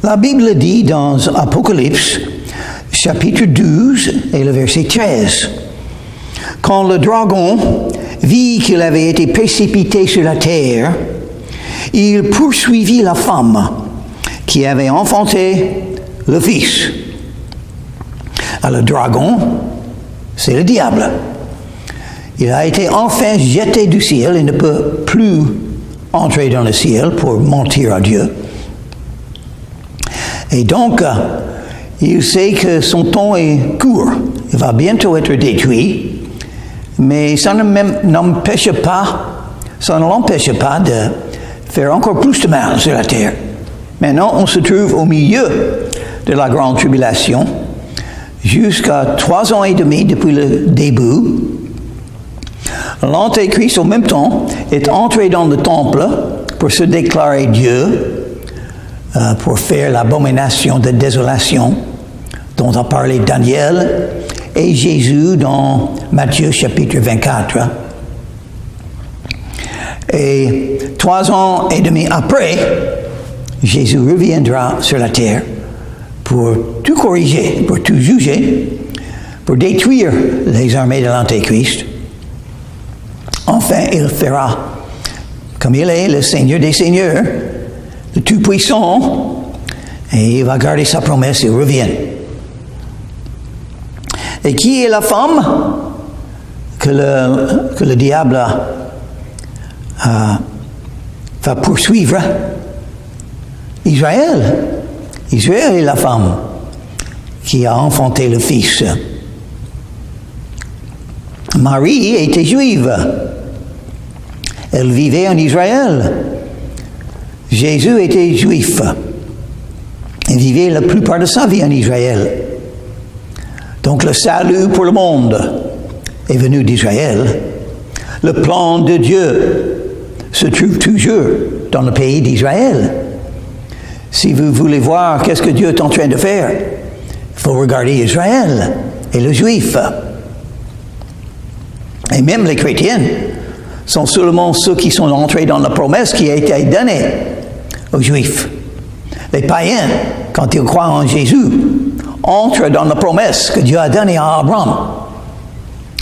La Bible dit dans Apocalypse, chapitre 12 et le verset 13, « Quand le dragon vit qu'il avait été précipité sur la terre, il poursuivit la femme qui avait enfanté le Fils. » Alors, le dragon, c'est le diable. Il a été enfin jeté du ciel, il ne peut plus entrer dans le ciel pour mentir à Dieu. Et donc, il sait que son temps est court. Il va bientôt être détruit, mais ça ne l'empêche pas de faire encore plus de mal sur la terre. Maintenant, on se trouve au milieu de la grande tribulation, jusqu'à 3 ans et demi depuis le début. L'Antéchrist, en même temps, est entré dans le temple pour se déclarer Dieu, pour faire l'abomination de désolation dont a parlé Daniel et Jésus dans Matthieu chapitre 24. Et 3 ans et demi après, Jésus reviendra sur la terre pour tout corriger, pour tout juger, pour détruire les armées de l'Antéchrist. Enfin, il fera, comme il est le Seigneur des Seigneurs, le Tout-Puissant, et il va garder sa promesse, il revient. Et qui est la femme que le diable va poursuivre? Israël. Israël est la femme qui a enfanté le Fils. Marie était juive. Elle vivait en Israël. Jésus était juif. Il vivait la plupart de sa vie en Israël. Donc le salut pour le monde est venu d'Israël. Le plan de Dieu se trouve toujours dans le pays d'Israël. Si vous voulez voir qu'est-ce que Dieu est en train de faire, il faut regarder Israël et le juif. Et même les chrétiens sont seulement ceux qui sont entrés dans la promesse qui a été donnée aux juifs. Les païens, quand ils croient en Jésus, entrent dans la promesse que Dieu a donnée à Abraham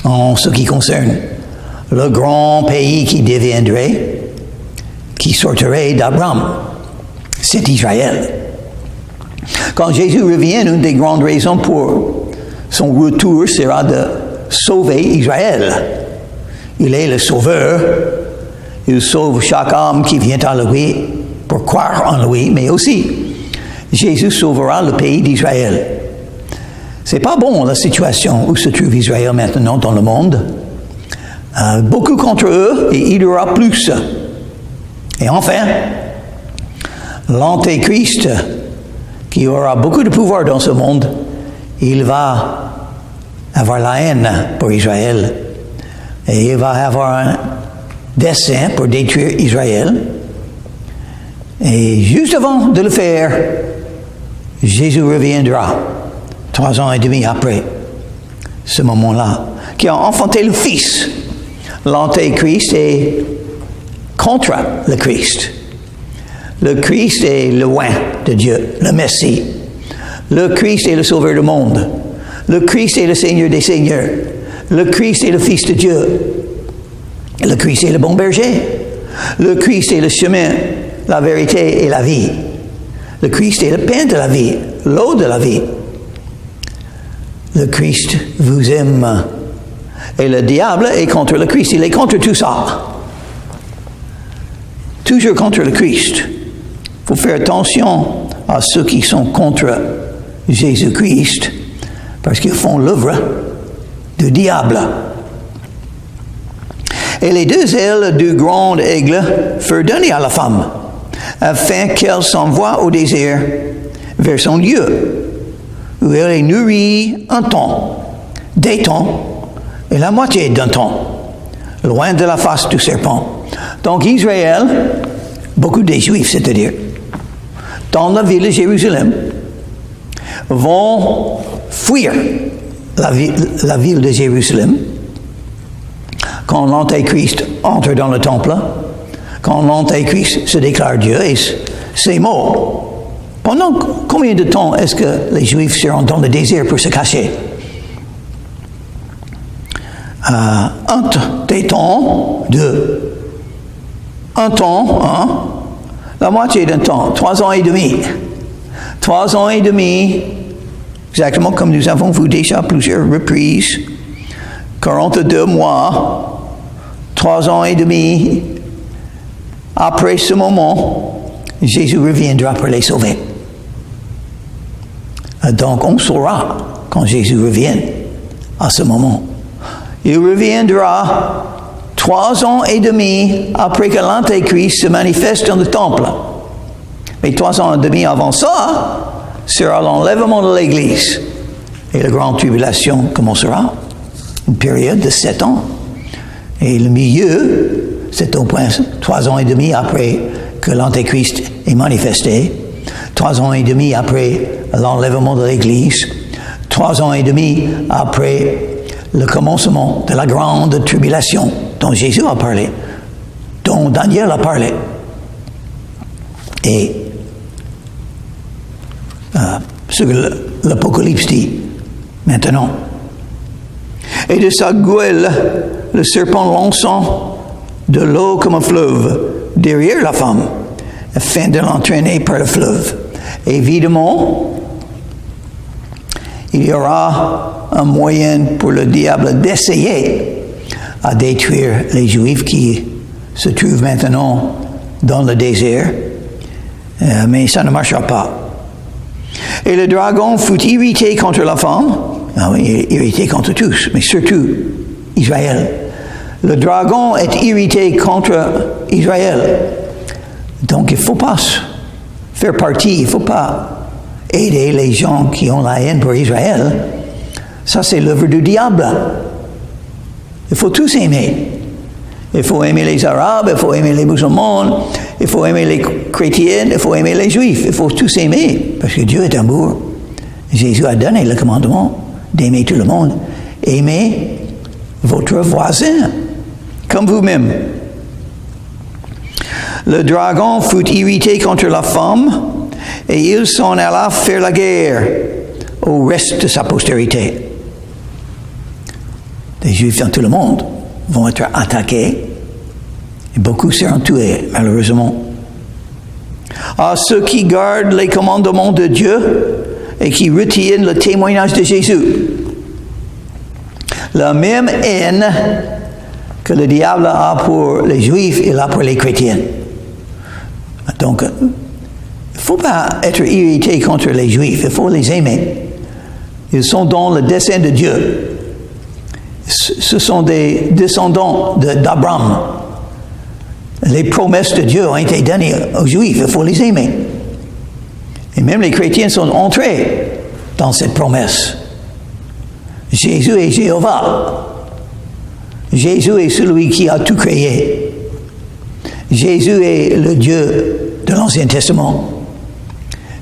en ce qui concerne le grand pays qui deviendrait, qui sortirait d'Abraham. C'est Israël. Quand Jésus revient, une des grandes raisons pour son retour sera de sauver Israël. Il est le sauveur. Il sauve chaque homme qui vient à lui pour croire en lui, mais aussi Jésus sauvera le pays d'Israël. C'est pas bon la situation où se trouve Israël maintenant dans le monde. Beaucoup contre eux et il y aura plus. Et enfin, l'Antéchrist, qui aura beaucoup de pouvoir dans ce monde, il va avoir la haine pour Israël. Et il va avoir un dessein pour détruire Israël. Et juste avant de le faire, Jésus reviendra 3 ans et demi après ce moment-là, qui a enfanté le Fils. L'Antéchrist est contre le Christ. Le Christ est le oint de Dieu, le Messie. Le Christ est le Sauveur du monde. Le Christ est le Seigneur des Seigneurs. Le Christ est le Fils de Dieu. Le Christ est le bon berger. Le Christ est le chemin, la vérité et la vie. Le Christ est le pain de la vie, l'eau de la vie. Le Christ vous aime. Et le diable est contre le Christ. Il est contre tout ça. Toujours contre le Christ. Il faut faire attention à ceux qui sont contre Jésus-Christ parce qu'ils font l'œuvre du diable. Et les 2 ailes du grand aigle furent données à la femme afin qu'elle s'envoie au désert vers son lieu où elle est nourrie un temps, des temps et la moitié d'un temps, loin de la face du serpent. Donc Israël, beaucoup des Juifs, c'est-à-dire, dans la ville de Jérusalem, vont fuir la ville de Jérusalem quand l'Antéchrist entre dans le temple, quand l'Antéchrist se déclare Dieu, et ces mots Pendant combien de temps est-ce que les Juifs seront dans le désert pour se cacher? Un temps, un temps, la moitié d'un temps, 3 ans et demi. 3 ans et demi, exactement comme nous avons vu déjà plusieurs reprises, 42 mois, 3 ans et demi, après ce moment, Jésus reviendra pour les sauver. Donc on saura quand Jésus revient à ce moment. Il reviendra 3 ans et demi après que l'Antéchrist se manifeste dans le temple. Mais 3 ans et demi avant ça, sera l'enlèvement de l'Église. Et la grande tribulation commencera. Une période de 7 ans. Et le milieu, c'est au point 3 ans et demi après que l'Antéchrist est manifesté. 3 ans et demi après l'enlèvement de l'Église. 3 ans et demi après le commencement de la grande tribulation dont Jésus a parlé, dont Daniel a parlé. Et ce que l'Apocalypse dit maintenant. Et de sa gueule, le serpent lançant de l'eau comme un fleuve derrière la femme, afin de l'entraîner par le fleuve. Évidemment, il y aura un moyen pour le diable d'essayer à détruire les Juifs qui se trouvent maintenant dans le désert, mais ça ne marchera pas. Et le dragon fut irrité contre la femme, irrité contre tous, mais surtout Israël. Le dragon est irrité contre Israël. Donc il ne faut pas faire partie, il ne faut pas aider les gens qui ont la haine pour Israël. Ça, c'est l'œuvre du diable. Il faut tous aimer. Il faut aimer les Arabes, il faut aimer les musulmans, il faut aimer les chrétiens, il faut aimer les Juifs. Il faut tous aimer, parce que Dieu est amour. Jésus a donné le commandement d'aimer tout le monde. Aimez votre voisin, comme vous-même. Le dragon fut irrité contre la femme, et il s'en alla faire la guerre au reste de sa postérité. Les Juifs dans tout le monde vont être attaqués, et beaucoup seront tués, malheureusement. À ceux qui gardent les commandements de Dieu et qui retiennent le témoignage de Jésus, la même haine que le diable a pour les Juifs, il a pour les chrétiens. Donc, il ne faut pas être irrité contre les Juifs, il faut les aimer. Ils sont dans le dessein de Dieu. Ce sont des descendants d'Abraham. Les promesses de Dieu ont été données aux Juifs, il faut les aimer. Et même les chrétiens sont entrés dans cette promesse. Jésus est Jéhovah. Jésus est celui qui a tout créé. Jésus est le Dieu de l'Ancien Testament.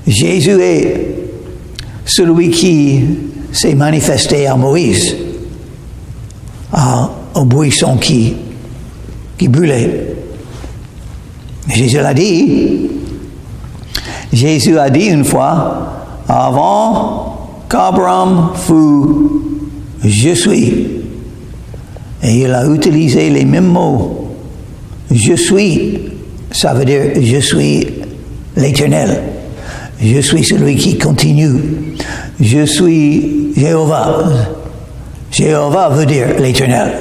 Jésus est celui qui s'est manifesté à Moïse, au buisson qui brûlait. Jésus l'a dit. Jésus a dit une fois, avant qu'Abraham fût, je suis. Et il a utilisé les mêmes mots. Je suis, ça veut dire je suis l'Éternel. Je suis celui qui continue. Je suis Jéhovah. Jéhovah veut dire l'Éternel.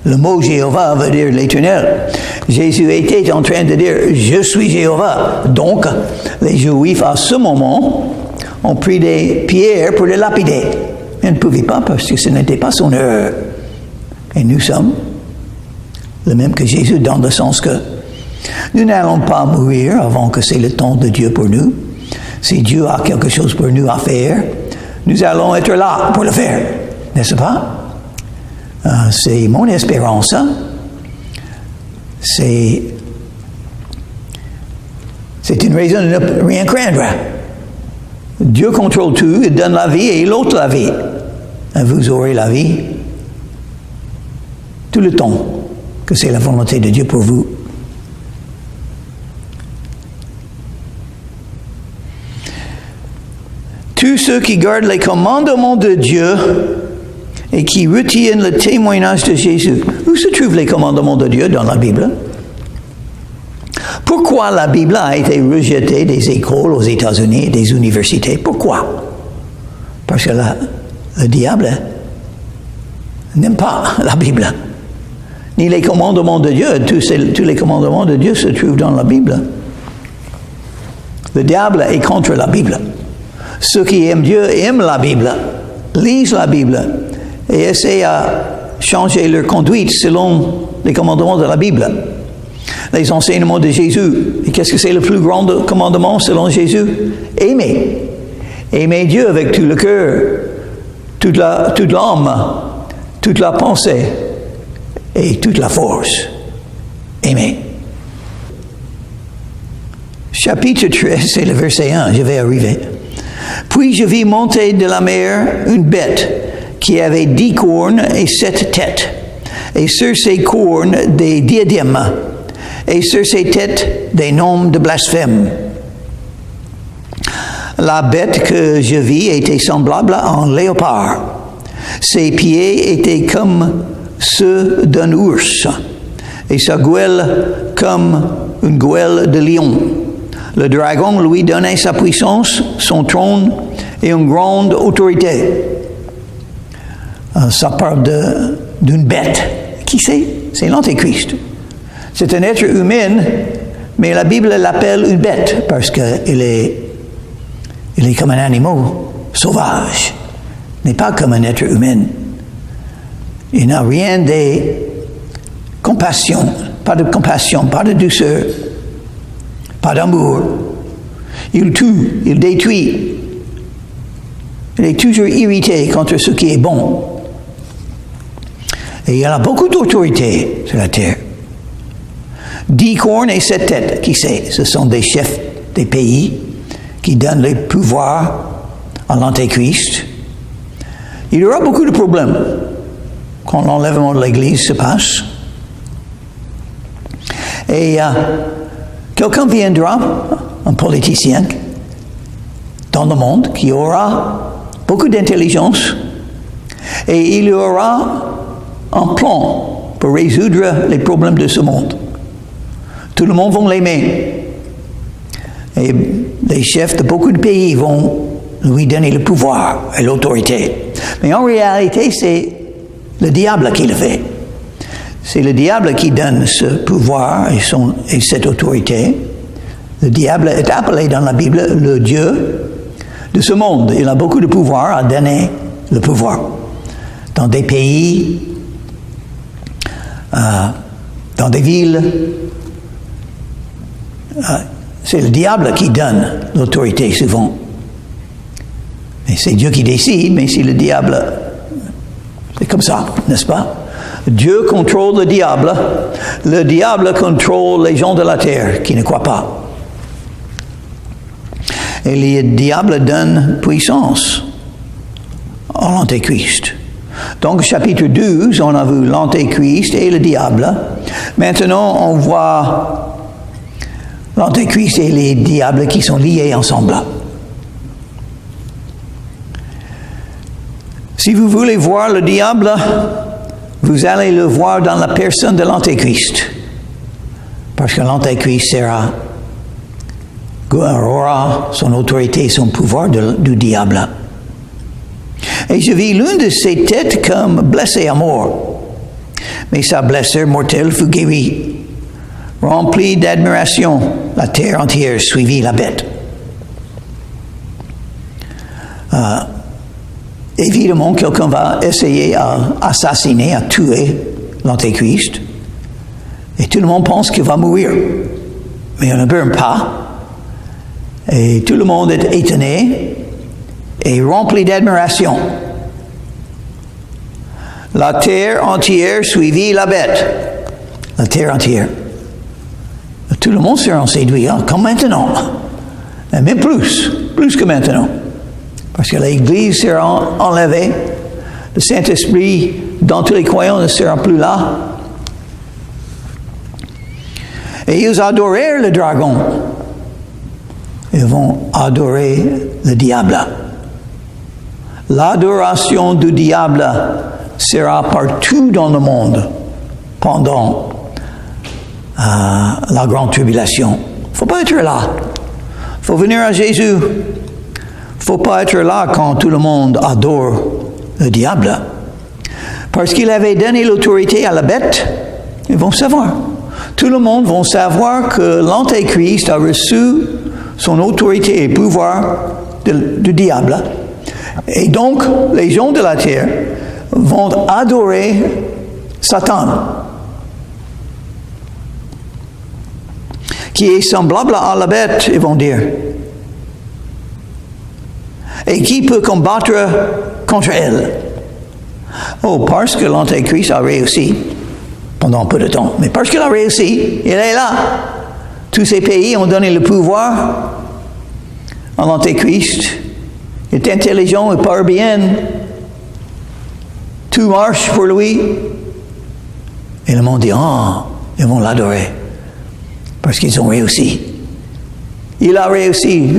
Le mot Jéhovah veut dire l'Éternel. Jésus était en train de dire je suis Jéhovah. Donc, les Juifs à ce moment ont pris des pierres pour le lapider. Ils ne pouvaient pas parce que ce n'était pas son heure. Et nous sommes le même que Jésus dans le sens que nous n'allons pas mourir avant que c'est le temps de Dieu pour nous. Si Dieu a quelque chose pour nous à faire, nous allons être là pour le faire. N'est-ce pas? C'est mon espérance. C'est une raison de ne rien craindre. Dieu contrôle tout, il donne la vie et l'autre la vie. Et vous aurez la vie tout le temps que c'est la volonté de Dieu pour vous. ceux qui gardent les commandements de Dieu et qui retiennent le témoignage de Jésus. Où se trouvent les commandements de Dieu dans la Bible? Pourquoi la Bible a été rejetée des écoles aux États-Unis et des universités? Pourquoi? Parce que le diable n'aime pas la Bible. Ni les commandements de Dieu. Tous les commandements de Dieu se trouvent dans la Bible. Le diable est contre la Bible. Ceux qui aiment Dieu aiment la Bible, lisent la Bible et essaient à changer leur conduite selon les commandements de la Bible. Les enseignements de Jésus. Et qu'est-ce que c'est le plus grand commandement selon Jésus? Aimer. Aimer Dieu avec tout le cœur, toute l'âme, toute la pensée et toute la force. Aimer. Chapitre 13, c'est le verset 1, je vais arriver. Puis je vis monter de la mer une bête qui avait 10 cornes et 7 têtes, et sur ses cornes des diadèmes, et sur ses têtes des noms de blasphème. La bête que je vis était semblable à un léopard. Ses pieds étaient comme ceux d'un ours, et sa gueule comme une gueule de lion. Le dragon lui donnait sa puissance, son trône et une grande autorité. Ça parle d'une bête. Qui c'est? C'est l'Antéchrist. C'est un être humain, mais la Bible l'appelle une bête parce qu'il est comme un animal sauvage. Il n'est pas comme un être humain. Il n'a rien de compassion, pas de douceur, pas d'amour. Il tue, il détruit. Il est toujours irrité contre ce qui est bon. Et il a beaucoup d'autorité sur la terre. 10 cornes et 7 têtes, qui c'est? Ce sont des chefs des pays qui donnent le pouvoir à l'Antéchrist. Il y aura beaucoup de problèmes quand l'enlèvement de l'Église se passe. Et quelqu'un viendra, un politicien, dans le monde, qui aura beaucoup d'intelligence, et il y aura un plan pour résoudre les problèmes de ce monde. Tout le monde va l'aimer. Et les chefs de beaucoup de pays vont lui donner le pouvoir et l'autorité. Mais en réalité, c'est le diable qui le fait. C'est le diable qui donne ce pouvoir et cette autorité. Le diable est appelé dans la Bible le Dieu de ce monde. Il a beaucoup de pouvoir à donner le pouvoir. Dans des pays, dans des villes, c'est le diable qui donne l'autorité souvent. Et c'est Dieu qui décide, mais c'est le diable. C'est comme ça, n'est-ce pas? Dieu contrôle le diable. Le diable contrôle les gens de la terre qui ne croient pas. Et le diable donne puissance à l'Antéchrist. Donc, chapitre 12, on a vu l'Antéchrist et le diable. Maintenant, on voit l'Antéchrist et les diables qui sont liés ensemble. Si vous voulez voir le diable, vous allez le voir dans la personne de l'Antéchrist. Parce que l'Antéchrist aura son autorité et son pouvoir du diable. Et je vis l'une de ses têtes comme blessée à mort. Mais sa blessure mortelle fut guérie. Remplie d'admiration, la terre entière suivit la bête. Évidemment, quelqu'un va essayer d'assassiner, à tuer l'Antéchrist. Et tout le monde pense qu'il va mourir. Mais il ne meurt pas. Et tout le monde est étonné et rempli d'admiration. La terre entière suivit la bête. La terre entière. Tout le monde sera séduit, comme maintenant. Et même plus que maintenant. Parce que l'Église sera enlevée. Le Saint-Esprit, dans tous les croyants, ne sera plus là. Et ils adorèrent le dragon. Ils vont adorer le diable. L'adoration du diable sera partout dans le monde pendant la grande tribulation. Il ne faut pas être là. Il faut venir à Jésus. Il ne faut pas être là quand tout le monde adore le diable. Parce qu'il avait donné l'autorité à la bête, ils vont savoir. Tout le monde va savoir que l'Antéchrist a reçu son autorité et pouvoir du diable. Et donc, les gens de la terre vont adorer Satan, qui est semblable à la bête, ils vont dire. Et qui peut combattre contre elle? Oh, parce que l'Antéchrist a réussi pendant peu de temps. Mais parce qu'il a réussi, il est là. Tous ces pays ont donné le pouvoir à l'Antéchrist. Il est intelligent, il parle bien. Tout marche pour lui. Et le monde dit, ils vont l'adorer. Parce qu'ils ont réussi. Il a réussi.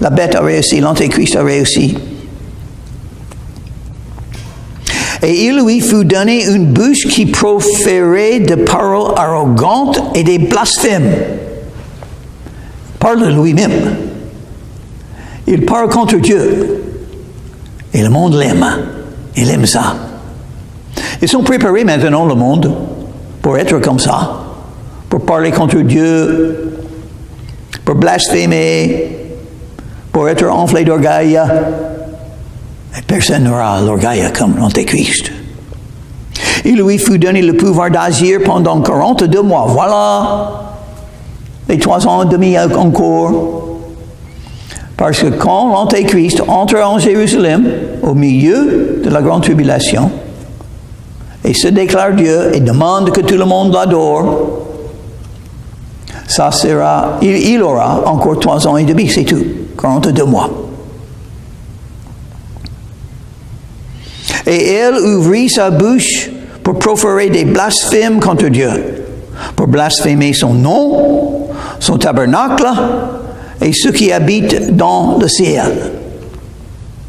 La bête a réussi. L'Antéchrist a réussi. Et il lui fut donné une bouche qui proférait des paroles arrogantes et des blasphèmes. Il parle de lui-même. Il parle contre Dieu. Et le monde l'aime. Il aime ça. Ils sont préparés maintenant, le monde, pour être comme ça, pour parler contre Dieu, pour blasphémer, pour être enflé d'orgueil. Et personne n'aura l'orgueil comme l'Antéchrist. Il lui fut donné le pouvoir d'agir pendant 42 mois. Voilà les 3 ans et demi encore. Parce que quand l'Antéchrist entre en Jérusalem, au milieu de la grande tribulation, et se déclare Dieu et demande que tout le monde l'adore, ça sera, il aura encore 3 ans et demi, c'est tout, 42 mois. Et elle ouvrit sa bouche pour proférer des blasphèmes contre Dieu, pour blasphémer son nom, son tabernacle et ceux qui habitent dans le ciel.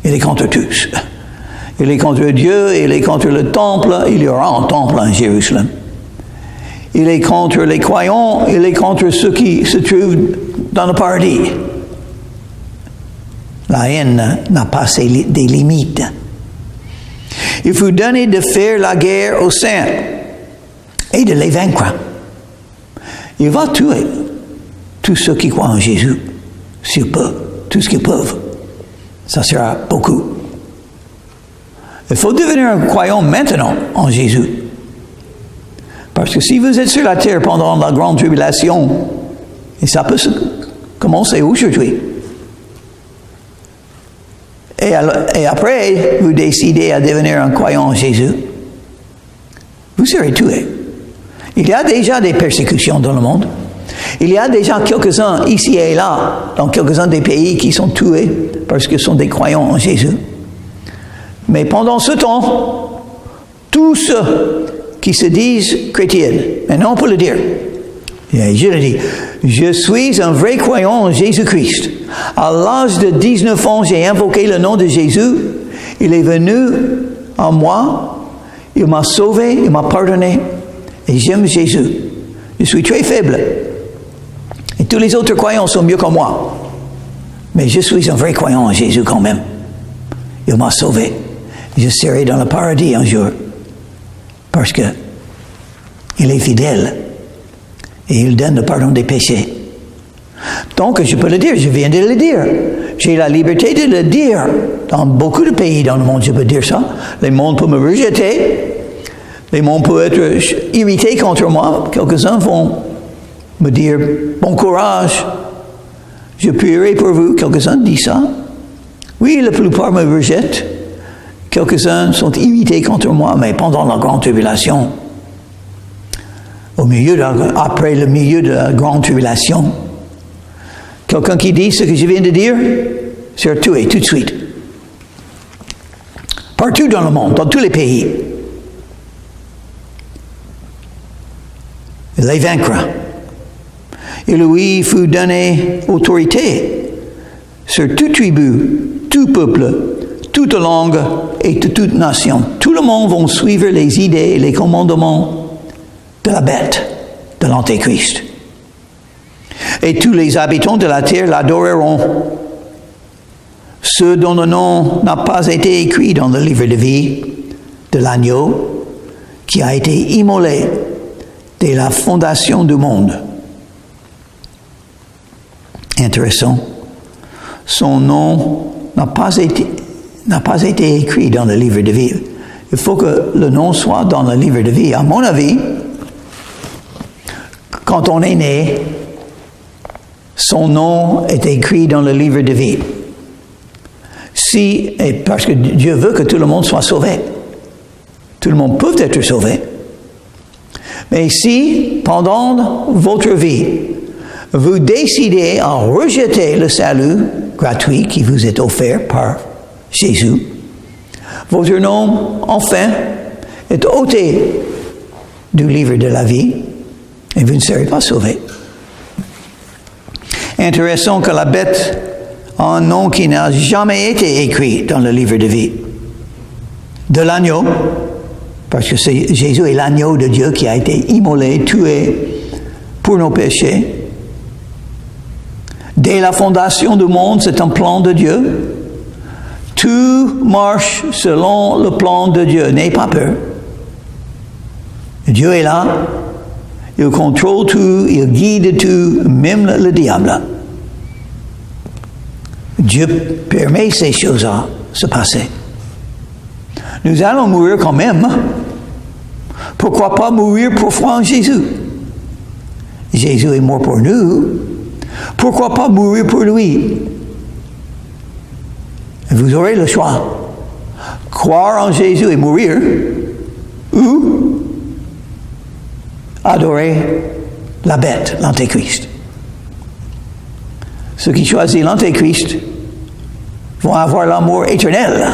Il est contre tous. Il est contre Dieu, il est contre le temple, il y aura un temple en Jérusalem. Il est contre les croyants, il est contre ceux qui se trouvent dans le paradis. La haine n'a pas des limites. Il fut donné de faire la guerre aux saints et de les vaincre. Il va tuer tous ceux qui croient en Jésus, s'il peut, tout ce qu'ils peuvent. Ça sera beaucoup. Il faut devenir un croyant maintenant en Jésus. Parce que si vous êtes sur la terre pendant la grande tribulation, et ça peut commencer aujourd'hui, et après, vous décidez à devenir un croyant en Jésus, vous serez tué. Il y a déjà des persécutions dans le monde. Il y a déjà quelques-uns ici et là, dans quelques-uns des pays qui sont tués parce qu'ils sont des croyants en Jésus. Mais pendant ce temps, tous ceux qui se disent chrétiens, maintenant on peut le dire, et je le dis, je suis un vrai croyant en Jésus-Christ. À l'âge de 19 ans, j'ai invoqué le nom de Jésus. Il est venu en moi. Il m'a sauvé, il m'a pardonné. Et j'aime Jésus. Je suis très faible. Et tous les autres croyants sont mieux que moi. Mais je suis un vrai croyant en Jésus quand même. Il m'a sauvé. Je serai dans le paradis un jour. Parce que il est fidèle. Et il donne le pardon des péchés. Donc, je peux le dire, je viens de le dire. J'ai la liberté de le dire. Dans beaucoup de pays dans le monde, je peux dire ça. Le monde peut me rejeter. Le monde peut être irrité contre moi. Quelques-uns vont me dire, bon courage. Je prierai pour vous. Quelques-uns disent ça. Oui, la plupart me rejettent. Quelques-uns sont irrités contre moi, mais pendant la grande tribulation, après le milieu de la grande tribulation, quelqu'un qui dit ce que je viens de dire sera tué tout de suite. Partout dans le monde, dans tous les pays. Il les vaincra. Et lui fut donné autorité sur toute tribu, tout peuple, toute langue et de toute nation. Tout le monde va suivre les idées et les commandements de la bête, de l'Antéchrist. Et tous les habitants de la terre l'adoreront. Ceux dont le nom n'a pas été écrit dans le livre de vie de l'agneau qui a été immolé dès la fondation du monde. Intéressant. Son nom n'a pas été écrit dans le livre de vie. Il faut que le nom soit dans le livre de vie. À mon avis, quand on est né, son nom est écrit dans le livre de vie. Et parce que Dieu veut que tout le monde soit sauvé. Tout le monde peut être sauvé. Mais si, pendant votre vie, vous décidez à rejeter le salut gratuit qui vous est offert par Jésus, votre nom, enfin, est ôté du livre de la vie et vous ne serez pas sauvé. Intéressant que la bête a un nom qui n'a jamais été écrit dans le livre de vie. De l'agneau, parce que Jésus est l'agneau de Dieu qui a été immolé, tué pour nos péchés. Dès la fondation du monde, c'est un plan de Dieu. Tout marche selon le plan de Dieu. N'ayez pas peur. Dieu est là. Il contrôle tout, il guide tout, même le diable. Dieu permet ces choses à se passer. Nous allons mourir quand même. Pourquoi pas mourir pour foi en Jésus? Jésus est mort pour nous. Pourquoi pas mourir pour lui? Vous aurez le choix. Croire en Jésus et mourir, ou adorer la bête, l'Antéchrist. Ceux qui choisissent l'Antéchrist vont avoir l'amour éternel.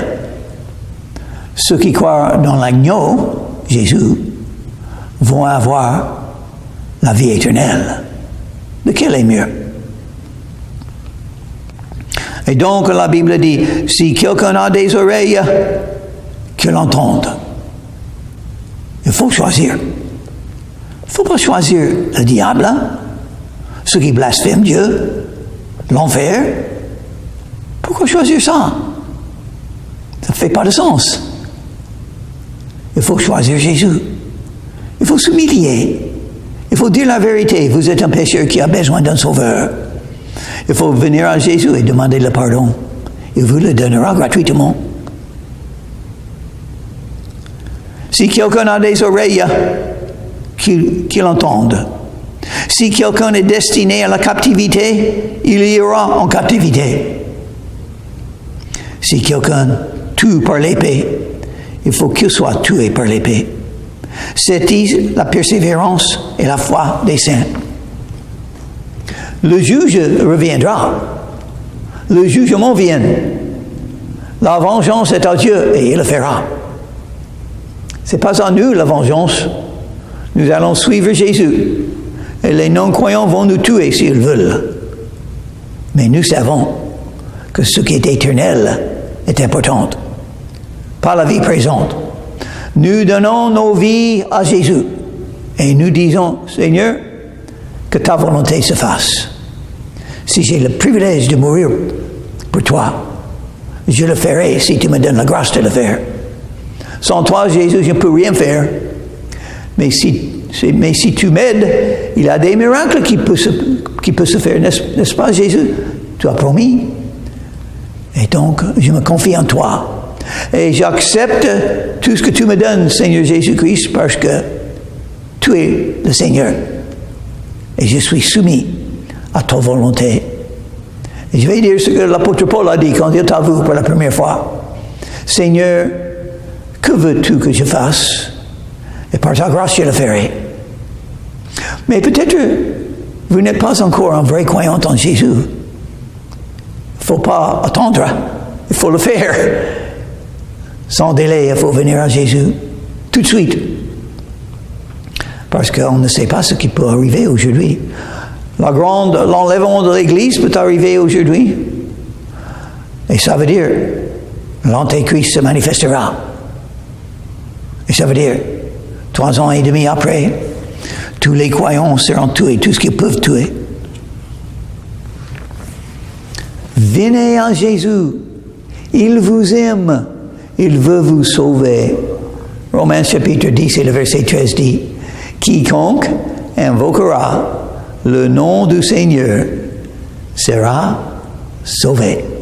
Ceux qui croient dans l'agneau, Jésus, vont avoir la vie éternelle. Lequel est mieux? Et donc la Bible dit, si quelqu'un a des oreilles, qu'il entende. Il faut choisir. Il ne faut pas choisir le diable, ceux qui blasphèment Dieu, l'enfer. Pourquoi choisir ça? Ça ne fait pas de sens. Il faut choisir Jésus. Il faut s'humilier. Il faut dire la vérité. Vous êtes un pécheur qui a besoin d'un sauveur. Il faut venir à Jésus et demander le pardon. Il vous le donnera gratuitement. Si quelqu'un a des oreilles, qu'il entende. Si quelqu'un est destiné à la captivité, il ira en captivité. Si quelqu'un tue par l'épée, il faut qu'il soit tué par l'épée. C'est la persévérance et la foi des saints. Le juge reviendra. Le jugement vient. La vengeance est à Dieu et il le fera. Ce n'est pas à nous la vengeance. Nous allons suivre Jésus. Et les non-croyants vont nous tuer s'ils veulent. Mais nous savons que ce qui est éternel est important. Pas la vie présente. Nous donnons nos vies à Jésus. Et nous disons, Seigneur, que ta volonté se fasse. Si j'ai le privilège de mourir pour toi, je le ferai si tu me donnes la grâce de le faire. Sans toi, Jésus, je ne peux rien faire. Mais si tu m'aides, il y a des miracles qui peuvent se faire, n'est-ce pas, Jésus? Tu as promis. Et donc, je me confie en toi. Et j'accepte tout ce que tu me donnes, Seigneur Jésus-Christ, parce que tu es le Seigneur. Et je suis soumis à ta volonté. Et je vais dire ce que l'apôtre Paul a dit quand il t'a vu pour la première fois. Seigneur, que veux-tu que je fasse? Et par ta grâce, je le ferai. Mais peut-être vous n'êtes pas encore un vrai croyant en Jésus. Il ne faut pas attendre. Il faut le faire. Sans délai, il faut venir à Jésus tout de suite. Parce qu'on ne sait pas ce qui peut arriver aujourd'hui. L'enlèvement de l'Église peut arriver aujourd'hui. Et ça veut dire l'Antéchrist se manifestera. Et ça veut dire, 3 ans et demi après, tous les croyants seront tués, tout ce qu'ils peuvent tuer. Venez à Jésus. Il vous aime. Il veut vous sauver. Romains chapitre 10 et le verset 13 dit, quiconque invoquera le nom du Seigneur sera sauvé.